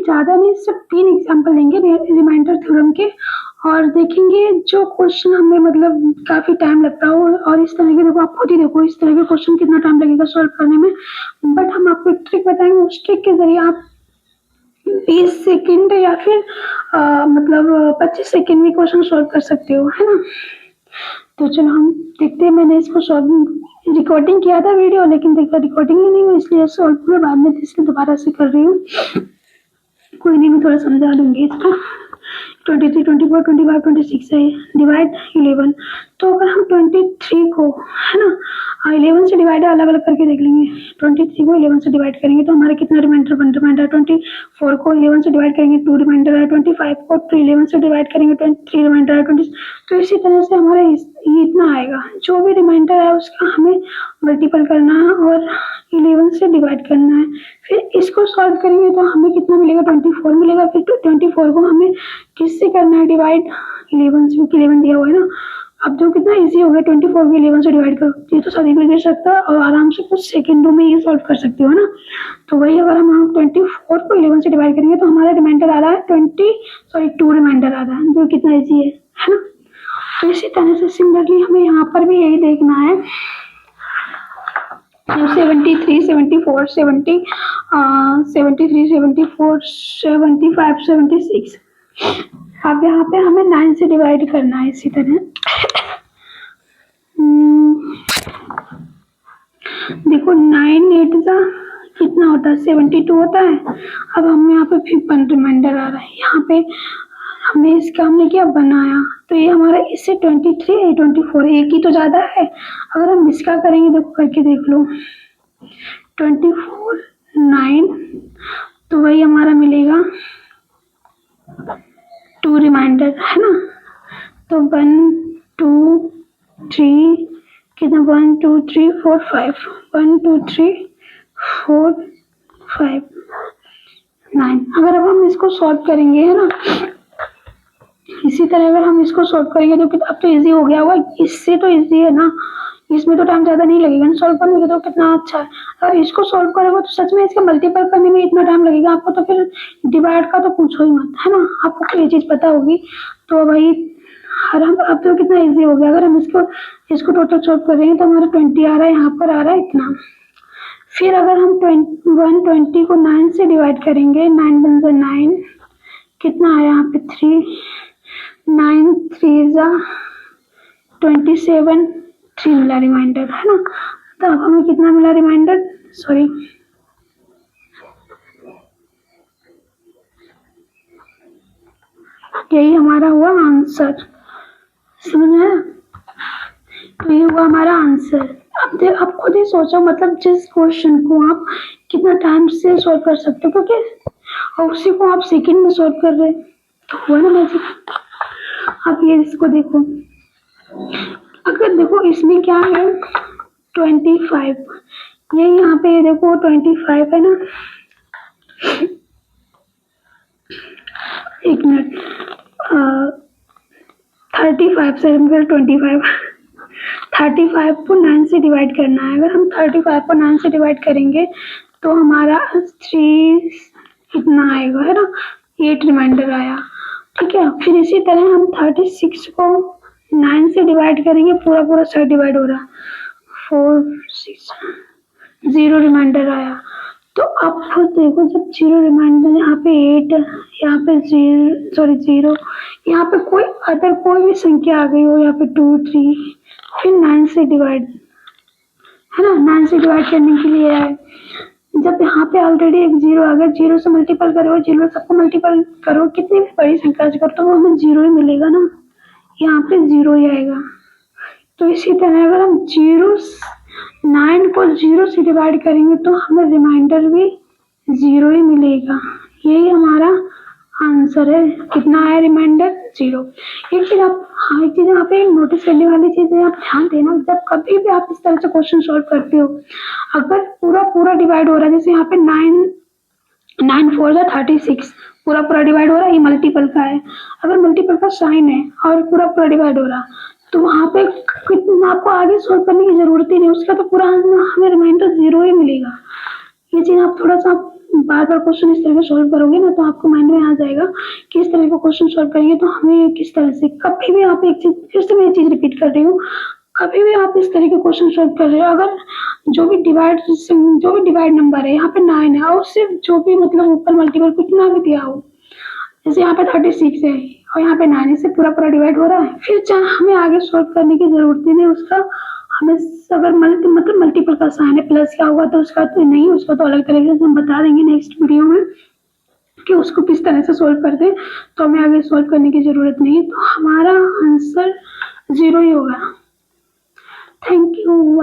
ज़्यादा नहीं, सिर्फ 3 एग्जाम्पल लेंगे रिमाइंडर थ्योरम के, और देखेंगे जो क्वेश्चन हमें मतलब काफ़ी टाइम लगता हो, और इस तरह के देखो आप खुद ही देखो इस तरह के क्वेश्चन कितना टाइम लगेगा सॉल्व करने में। बट हम आपको एक ट्रिक बताएंगे, उस ट्रिक के जरिए आप 20 सेकेंड या फिर मतलब 25 सेकेंड में क्वेश्चन सॉल्व कर सकते हो, है ना। तो चलो हम देखते हैं। मैंने इसको सॉल्व रिकॉर्डिंग किया था वीडियो, लेकिन देखो रिकॉर्डिंग ही नहीं हुई, इसलिए सॉल्व पूरा बाद में इसलिए दोबारा से कर रही हूँ। कोई नहीं, मैं थोड़ा समझा दूंगी इसको। 23, 24, 25, 26 है, डिवाइड 11। तो अगर हम 23 को, है ना, 11 से डिवाइड अलग अलग करके देख लेंगे। 23 को 11 से डिवाइड करेंगे तो हमारा कितना रिमाइंडर बन रहा है, 24 को 11 से डिवाइड करेंगे 2 रिमाइंडर है, 25 को 11 से डिवाइड करेंगे 3 रिमाइंडर है, 20। तो इसी तरह से हमारा ये इतना आएगा। जो भी रिमाइंडर है उसका हमें मल्टीपल करना है और 11 से डिवाइड करना है। फिर इसको सॉल्व करेंगे तो हमें कितना मिलेगा, 24 मिलेगा। फिर 24 को हमें किससे करना है डिवाइड, 11 से, क्योंकि 11 दिया हुआ है ना। अब जो कितना इजी हो गया, 24 को 11 से डिवाइड करो, ये तो सभी को कर सकता है और आराम से कुछ सेकंडों में ये सॉल्व कर सकते हो ना। तो वही अगर हम 24 को 11 से डिवाइड करेंगे तो हमारा रिमाइंडर आ रहा है 2 रिमाइंडर आ रहा है, जो कितना इजी है ना। तो इसी तरह से सिमिलरली हमें यहाँ पर भी यही देखना है। 73, 74, 70, 73, 74, 75, 76। अब यहाँ पे हमें 9 से डिवाइड करना है इसी तरह। देखो 9 8 का कितना होता है, 72 होता है। अब हम यहाँ पे 5 रिमाइंडर आ रहा है, यहाँ पे हमने इसका हमने क्या बनाया, तो ये हमारा इससे 23 है, 24, एक ही तो ज़्यादा है। अगर हम इसका करेंगे, देखो करके देख लो, 24 9, तो वही हमारा मिलेगा 2 रिमाइंडर, है ना। तो 1 2 3 कितना, 1 2 3 4 5, 1 2 3 4 5 9। अगर अब हम इसको सॉल्व करेंगे, है ना, इसी तरह अगर हम इसको सॉल्व करेंगे तो अब तो इजी हो गया होगा, इससे तो इजी है ना, इसमें तो टाइम ज़्यादा नहीं लगेगा ना सॉल्व करने में, तो कितना अच्छा है। अगर इसको सॉल्व करोगे तो सच में इसका मल्टीपल करने में इतना टाइम लगेगा आपको, तो फिर डिवाइड का तो पूछो ही मत, है ना। आपको ये चीज़ पता होगी तो भाई आराम। अब तो कितना इजी हो गया। अगर हम इसको टोटल सॉल्व करेंगे तो हमारा 20 आ रहा है, यहाँ पर आ रहा है इतना। फिर अगर हम 120 को 9 से डिवाइड करेंगे, 9 बन जाए 9, कितना आया यहाँ पे 3, 9 3 जा 27, 3 मिला रिमाइंडर, है ना। तो अब हमें कितना मिला रिमाइंडर, सॉरी, यही हमारा हुआ आंसर, समझ में आया। तो ये हुआ हमारा आंसर। अब खुद ही सोचो, मतलब जिस क्वेश्चन को आप कितना टाइम से सॉल्व कर सकते हो, क्योंकि और उसी को आप सेकंड में सॉल्व कर रहे, तो हुआ ना मैजिक। अब ये इसको देखो, अगर देखो इसमें क्या है 25, ये यहाँ पे देखो 25 है ना, एक मिनट, 35 से 25, 35 को 9 से डिवाइड करना है। अगर हम 35 को 9 से डिवाइड करेंगे तो हमारा 3 इतना आएगा, है ना, 8 रिमाइंडर आया, ठीक है। फिर इसी तरह हम 36 को 9 से डिवाइड करेंगे, पूरा पूरा साइड डिवाइड हो रहा, 4 6 0 रिमाइंडर आया। तो अब खुद देखो, जब 0 रिमाइंडर, यहाँ पे 8, यहाँ पे 0, यहाँ पे कोई भी संख्या आ गई हो, यहाँ पे 2 3, फिर 9 से डिवाइड, है ना, 9 से डिवाइड करने के लिए है। जब यहाँ पे ऑलरेडी एक 0 आ गया, 0 से मल्टीपल करो, 0 सबको मल्टीपल करो, कितनी भी बड़ी संख्या से करो तो वो हमें 0 ही मिलेगा ना, यहाँ पे 0 ही आएगा। तो इसी तरह अगर हम 9 को 0 से डिवाइड करेंगे तो हमें रिमाइंडर भी 0 ही मिलेगा। यही हमारा आंसर है। कितना आया रिमाइंडर, 0। एक चीज आप, हाँ एक चीज यहाँ पे नोटिस करने वाली चीज है, आप ध्यान देना, जब कभी भी आप इस तरह से क्वेश्चन सॉल्व करते हो, अगर पूरा डिवाइड हो रहा है, जैसे यहाँ पे 9 4 जा 36, पूरा डिवाइड हो रहा है, ये मल्टीपल का है। अगर मल्टीपल का साइन है और पूरा डिवाइड हो रहा, तो वहाँ पे आपको आगे सॉल्व करने की जरूरत ही नहीं, उसका तो पूरा हमें रिमाइंडर 0 ही मिलेगा। ये चीज आप थोड़ा सा बार-बार क्वेश्चन इस तरह से सॉल्व करोगे ना, तो आपको माइंड में आ जाएगा कि इस तरह का क्वेश्चन सॉल्व करेंगे तो हमें किस तरह से, कभी भी आप एक चीज़, फिर से मैं ये चीज़ रिपीट कर रही हूँ, कभी भी आप इस तरह के क्वेश्चन सॉल्व कर रहे हो, अगर जो भी डिवाइड नंबर है, यहाँ पे 9 है और सिर्फ जो भी मतलब ऊपर मल्टीपल कितना भी दिया हो, जैसे यहाँ पे 36 है और यहाँ पे 9 से पूरा डिवाइड हो रहा है, फिर हमें आगे सॉल्व करने की जरूरत ही नहीं उसका। हमें अगर मतलब मल्टीपल का साइन है, प्लस क्या होगा तो उसका तो नहीं, उसको तो अलग तरीके से हम बता देंगे नेक्स्ट वीडियो में कि उसको किस तरह से सॉल्व करते हैं, तो हमें आगे सॉल्व करने की जरूरत नहीं है, तो हमारा आंसर 0 ही होगा। Thank you.